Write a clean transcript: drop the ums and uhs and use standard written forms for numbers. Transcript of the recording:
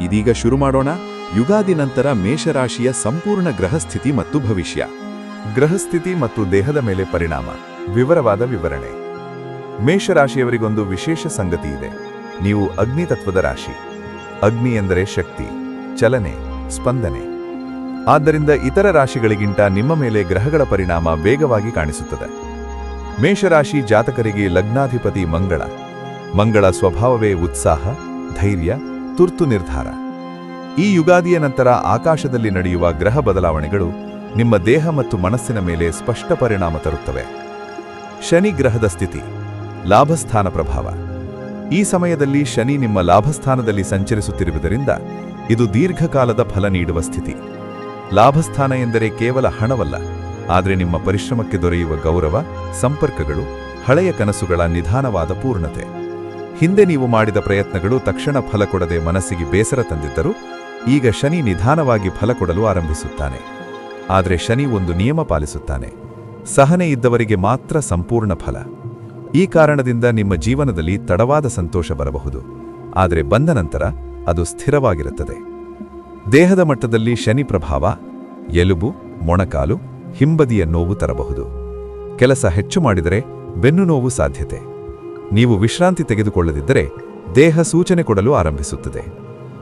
ಇದೀಗ ಶುರು ಮಾಡೋಣ ಯುಗಾದಿ ನಂತರ ಮೇಷರಾಶಿಯ ಸಂಪೂರ್ಣ ಗ್ರಹಸ್ಥಿತಿ ಮತ್ತು ಭವಿಷ್ಯ. ಗ್ರಹಸ್ಥಿತಿ ಮತ್ತು ದೇಹದ ಮೇಲೆ ಪರಿಣಾಮ. ವಿವರವಾದ ವಿವರಣೆ. ಮೇಷರಾಶಿಯವರಿಗೊಂದು ವಿಶೇಷ ಸಂಗತಿ ಇದೆ. ನೀವು ಅಗ್ನಿ ತತ್ವದ ರಾಶಿ. ಅಗ್ನಿ ಎಂದರೆ ಶಕ್ತಿ, ಚಲನೆ, ಸ್ಪಂದನೆ. ಆದ್ದರಿಂದ ಇತರ ರಾಶಿಗಳಿಗಿಂತ ನಿಮ್ಮ ಮೇಲೆ ಗ್ರಹಗಳ ಪರಿಣಾಮ ವೇಗವಾಗಿ ಕಾಣಿಸುತ್ತದೆ. ಮೇಷರಾಶಿ ಜಾತಕರಿಗೆ ಲಗ್ನಾಧಿಪತಿ ಮಂಗಳ ಸ್ವಭಾವವೇ ಉತ್ಸಾಹ, ಧೈರ್ಯ, ತುರ್ತು ನಿರ್ಧಾರ. ಈ ಯುಗಾದಿಯ ನಂತರ ಆಕಾಶದಲ್ಲಿ ನಡೆಯುವ ಗ್ರಹ ಬದಲಾವಣೆಗಳು ನಿಮ್ಮ ದೇಹ ಮತ್ತು ಮನಸ್ಸಿನ ಮೇಲೆ ಸ್ಪಷ್ಟ ಪರಿಣಾಮ ತರುತ್ತವೆ. ಶನಿ ಗ್ರಹದ ಸ್ಥಿತಿ, ಲಾಭಸ್ಥಾನ ಪ್ರಭಾವ. ಈ ಸಮಯದಲ್ಲಿ ಶನಿ ನಿಮ್ಮ ಲಾಭಸ್ಥಾನದಲ್ಲಿ ಸಂಚರಿಸುತ್ತಿರುವುದರಿಂದ ಇದು ದೀರ್ಘಕಾಲದ ಫಲ ನೀಡುವ ಸ್ಥಿತಿ. ಲಾಭಸ್ಥಾನ ಎಂದರೆ ಕೇವಲ ಹಣವಲ್ಲ, ಆದರೆ ನಿಮ್ಮ ಪರಿಶ್ರಮಕ್ಕೆ ದೊರೆಯುವ ಗೌರವ, ಸಂಪರ್ಕಗಳು, ಹಳೆಯ ಕನಸುಗಳ ನಿಧಾನವಾದ ಪೂರ್ಣತೆ. ಹಿಂದೆ ನೀವು ಮಾಡಿದ ಪ್ರಯತ್ನಗಳು ತಕ್ಷಣ ಫಲ ಕೊಡದೆ ಮನಸ್ಸಿಗೆ ಬೇಸರ ತಂದಿದ್ದರೂ ಈಗ ಶನಿ ನಿಧಾನವಾಗಿ ಫಲ ಕೊಡಲು ಆರಂಭಿಸುತ್ತಾನೆ. ಆದರೆ ಶನಿ ಒಂದು ನಿಯಮ ಪಾಲಿಸುತ್ತಾನೆ: ಸಹನೆ ಇದ್ದವರಿಗೆ ಮಾತ್ರ ಸಂಪೂರ್ಣ ಫಲ. ಈ ಕಾರಣದಿಂದ ನಿಮ್ಮ ಜೀವನದಲ್ಲಿ ತಡವಾದ ಸಂತೋಷ ಬರಬಹುದು, ಆದರೆ ಬಂದ ನಂತರ ಅದು ಸ್ಥಿರವಾಗಿರುತ್ತದೆ. ದೇಹದ ಮಟ್ಟದಲ್ಲಿ ಶನಿ ಪ್ರಭಾವ ಎಲುಬು, ಮೊಣಕಾಲು, ಹಿಂಬದಿಯ ನೋವು ತರಬಹುದು. ಕೆಲಸ ಹೆಚ್ಚು ಮಾಡಿದರೆ ಬೆನ್ನು ನೋವು ಸಾಧ್ಯತೆ. ನೀವು ವಿಶ್ರಾಂತಿ ತೆಗೆದುಕೊಳ್ಳದಿದ್ದರೆ ದೇಹ ಸೂಚನೆ ಕೊಡಲು ಆರಂಭಿಸುತ್ತದೆ.